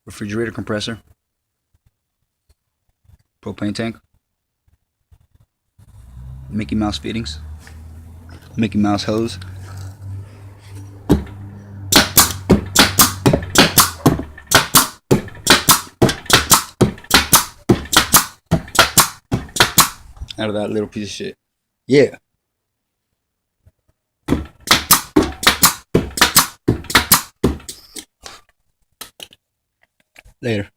refrigerator compressor, propane tank, Mickey Mouse fittings, Mickey Mouse hose, out of that little piece of shit. Yeah. Later.